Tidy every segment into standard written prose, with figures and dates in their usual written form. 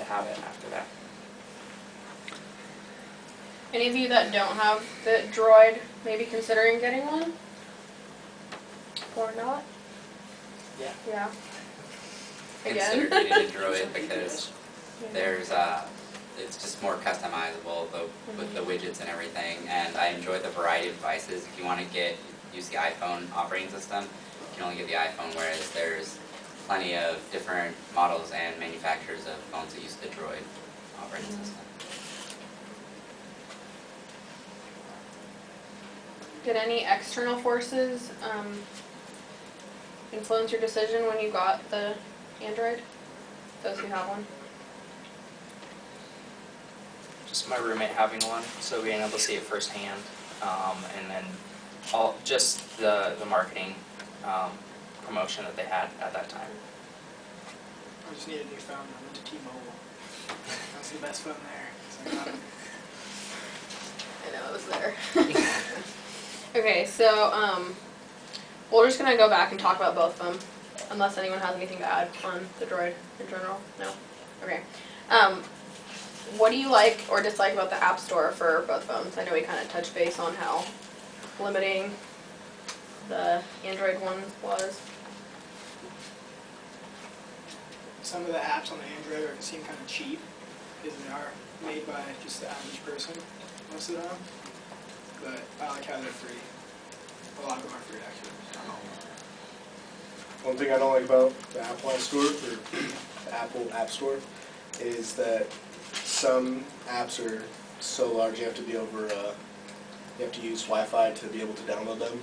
have it after that. Any of you that don't have the Droid, maybe considering getting one? Or not? Yeah. Yeah. Consider Again. getting a Droid because there's it's just more customizable with the widgets and everything, and I enjoy the variety of devices. If you want to use the iPhone operating system, you can only get the iPhone, whereas there's plenty of different models and manufacturers of phones that use the Droid operating system. Did any external forces influence your decision when you got the Android? Those who have one? Just my roommate having one, so being able to see it firsthand, and then just the marketing promotion that they had at that time. I just need a new phone. I went to T-Mobile. That's the best phone there. So I got it. I know it was there. Okay, so we're just gonna go back and talk about both of them, unless anyone has anything to add on the Droid in general. No. Okay. What do you like or dislike about the App Store for both phones? I know we kind of touched base on how limiting the Android one was. Some of the apps on the Android seem kind of cheap because they are made by just the average person, most of them. But I like how they're free. A lot of them are free, actually. One thing I don't like about the Apple App Store, or the Apple App Store, is that some apps are so large you have to be over, you have to use Wi-Fi to be able to download them,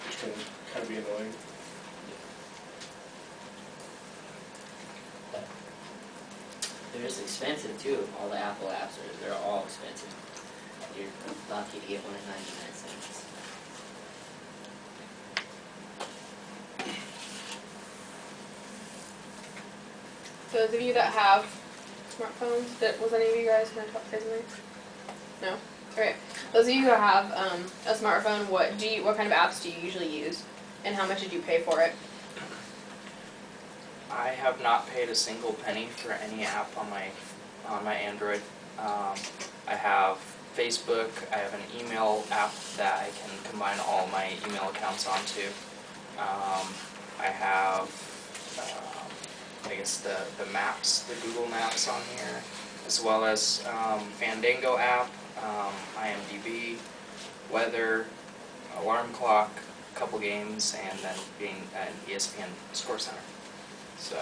which can kind of be annoying. They're just expensive too. All the Apple apps they're all expensive. You're lucky to get one at 99 cents. Those of you that have smartphones, was any of you guys going to talk something? No? Okay. Those of you who have a smartphone, what kind of apps do you usually use? And how much did you pay for it? I have not paid a single penny for any app on my Android. I have Facebook. I have an email app that I can combine all my email accounts onto. I have, I guess the maps, the Google Maps on here, as well as Fandango app, IMDb, weather, alarm clock, a couple games, and then being an ESPN Score Center. So,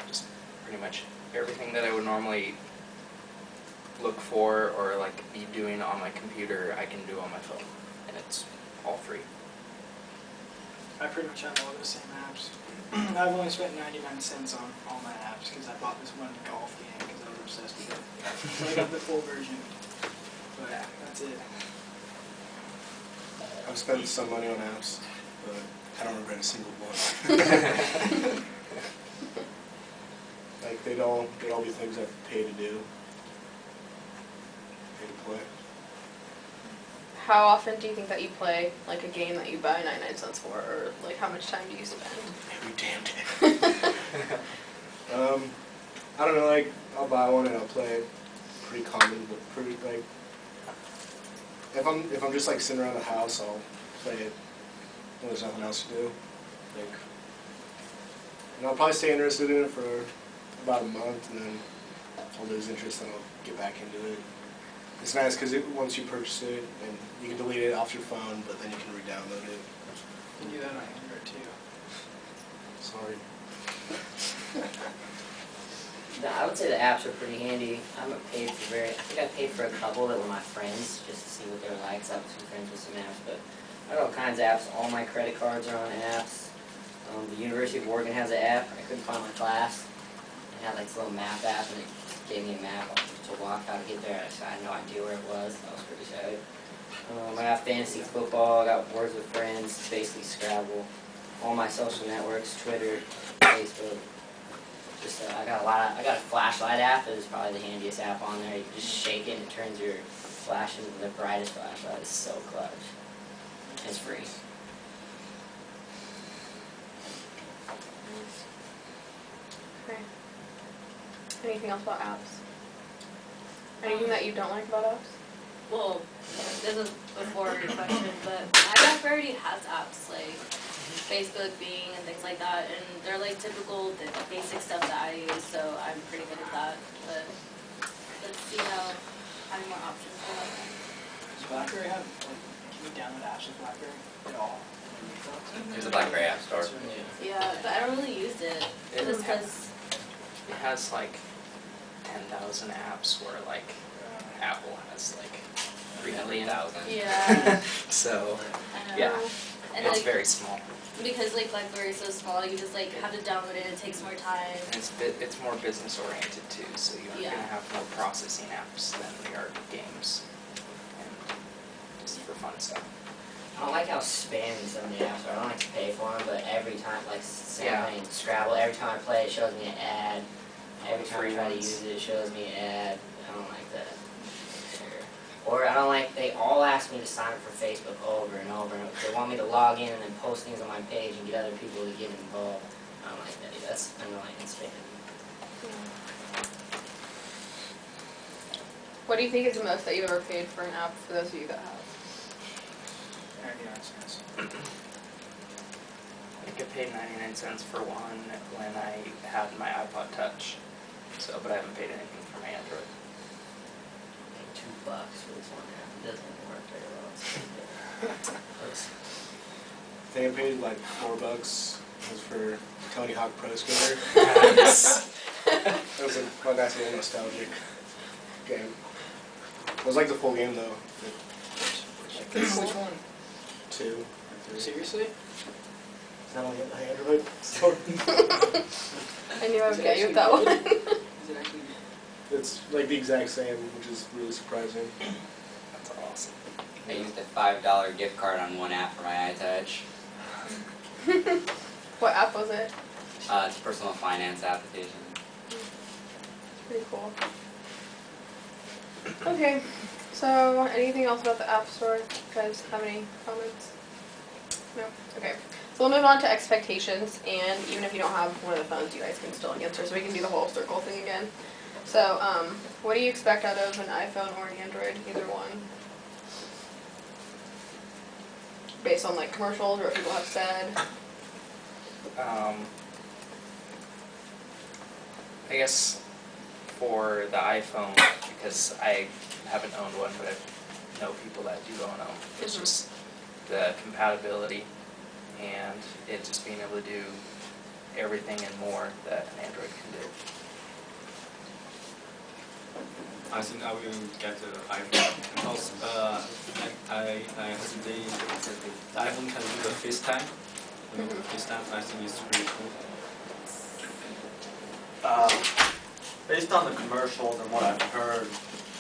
just pretty much everything that I would normally look for or like be doing on my computer, I can do on my phone, and it's all free. I pretty much have all those same apps. I've only spent 99 cents on all my apps because I bought this one golf game because I was obsessed with it. So I got the full version. But yeah, that's it. I've spent some money on apps, but I don't regret a single one. Like they'd all be things I've paid to do, pay to play. How often do you think that you play like a game that you buy 99 cents for, or like how much time do you spend? Every damn day. I don't know, like I'll buy one and I'll play it. Pretty common, but pretty like if I'm just like sitting around the house, I'll play it when there's nothing else to do. Like, and I'll probably stay interested in it for about a month, and then I'll lose interest and I'll get back into it. It's nice because once you purchase it, and you can delete it off your phone, but then you can re-download it. You can do that on Android too. Sorry. I would say the apps are pretty handy. I haven't paid for I think I paid for a couple that were my friends, just to see what they were like, so I was some friends with some apps, but I got all kinds of apps. All my credit cards are on apps. The University of Oregon has an app. I couldn't find my class. It had like this little map app, and it gave me a map to walk how to get there. So I had no idea where it was. That was pretty sad. I got fantasy football. I got Words with Friends. It's basically Scrabble. All my social networks, Twitter, Facebook. Just I got a flashlight app. That is probably the handiest app on there. You can just shake it and it turns your flash into the brightest flashlight. It's so clutch. It's free. Okay. Anything else about apps? Anything that you don't like about apps? Well, this is before your question, but my BlackBerry already has apps like Facebook, Bing, and things like that, and they're like typical, the basic stuff that I use, so I'm pretty good at that. But let's see how having more options for that. Does BlackBerry have, like, can you download apps with BlackBerry at all? There's a BlackBerry app store. Yeah, but I don't really use it, It just because, It has like 10,000 apps where like Apple has like 3 million. 300,000. yeah, So I know. yeah, And it's like, very small. because like BlackBerry is so small, you just like have to download it, it takes more time. And it's more business oriented too, so you're Yeah. gonna have more processing apps than we are games. And just for fun stuff. I don't like how spammy some of the apps are. I don't like to pay for them, but every time, like, say Yeah. I'm playing Scrabble, every time I play it shows me an ad. Every time I Free try to ones. use it, it shows me an ad. I don't like that. Or I don't like, they all ask me to sign up for Facebook over and over and over. They want me to log in and then post things on my page and get other people to get involved. I don't like that. That's annoying and spammy. What do you think is the most that you've ever paid for an app for those of you that have? 99 cents. I think I paid 99 cents for one when I had my iPod Touch. So, but I haven't paid anything for my Android. Like $2 for this one app. It doesn't even work very well. I think I paid like $4. It was for Tony Hawk Pro Skater. Nice. It was a nice little nostalgic game. It was like the full game though. Which one? 2 or 3. Seriously? Is that on my Android? I knew I would Is it get you with actually that one. good? Is it actually good? It's like the exact same, which is really surprising. That's awesome. I used a $5 gift card on one app for my iTouch. What app was it? It's a personal finance application. Pretty cool. Okay, so anything else about the App Store? You guys have any comments? No? Okay. So we'll move on to expectations, and even if you don't have one of the phones, you guys can still answer, so we can do the whole circle thing again. So, what do you expect out of an iPhone or an Android, either one? Based on like commercials or what people have said? I guess for the iPhone, because I haven't owned one, but I know people that do own them, it's Mhm. just the compatibility and it just being able to do everything and more that an Android can do. I think I will get the iPhone because I hesitate. The iPhone can do the FaceTime. You know, FaceTime, I think it's pretty cool. Based on the commercials and what I've heard,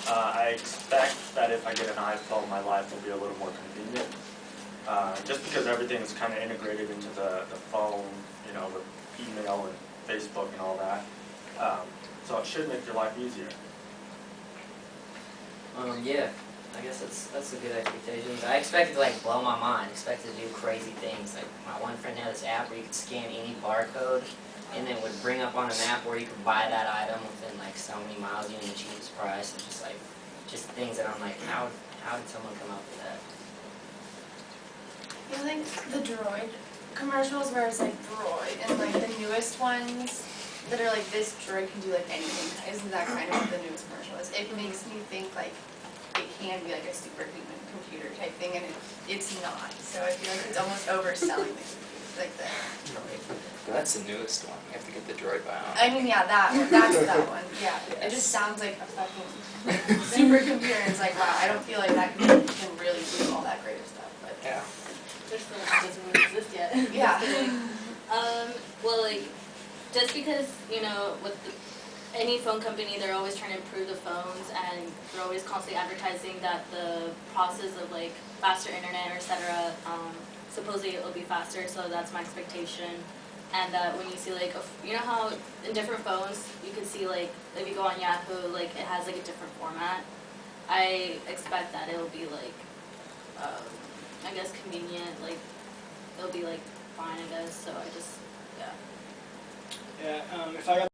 I expect that if I get an iPhone, my life will be a little more convenient. Just because everything is kind of integrated into the phone, you know, with email and Facebook and all that. So it should make your life easier. Yeah, I guess that's a good expectation. I expect it to like blow my mind. I expect it to do crazy things. Like my one friend had this app where you could scan any barcode, and then it would bring up on an app where you could buy that item within like so many miles, even the cheapest price. It's just things that I'm like, how did someone come up with that? I like the Droid commercials where it's like Droid and like the newest ones that are like this Droid can do like anything. Isn't that kind of what the newest commercial is? It makes me think like it can be like a superhuman computer type thing, and it's not. So I feel like it's almost overselling like the Droid. That's the newest one. You have to get the Droid Bionic. I mean, yeah, that one. That's that one. Yeah, it just sounds like a fucking supercomputer. It's like, wow, I don't feel like that can really do all that great of stuff. But Yeah. There's still one that doesn't really exist yet. yeah. Just kidding. Well, like, just because, you know, with any phone company, they're always trying to improve the phones, and they're always constantly advertising that the process of, like, faster internet or et cetera, supposedly it'll be faster, so that's my expectation. And that when you see, like, you know how in different phones, you can see, like, if you go on Yahoo, like, it has, like, a different format. I expect that it'll be, like, I guess convenient, like, it'll be, like, fine, I guess, so I just, yeah. Yeah, if I got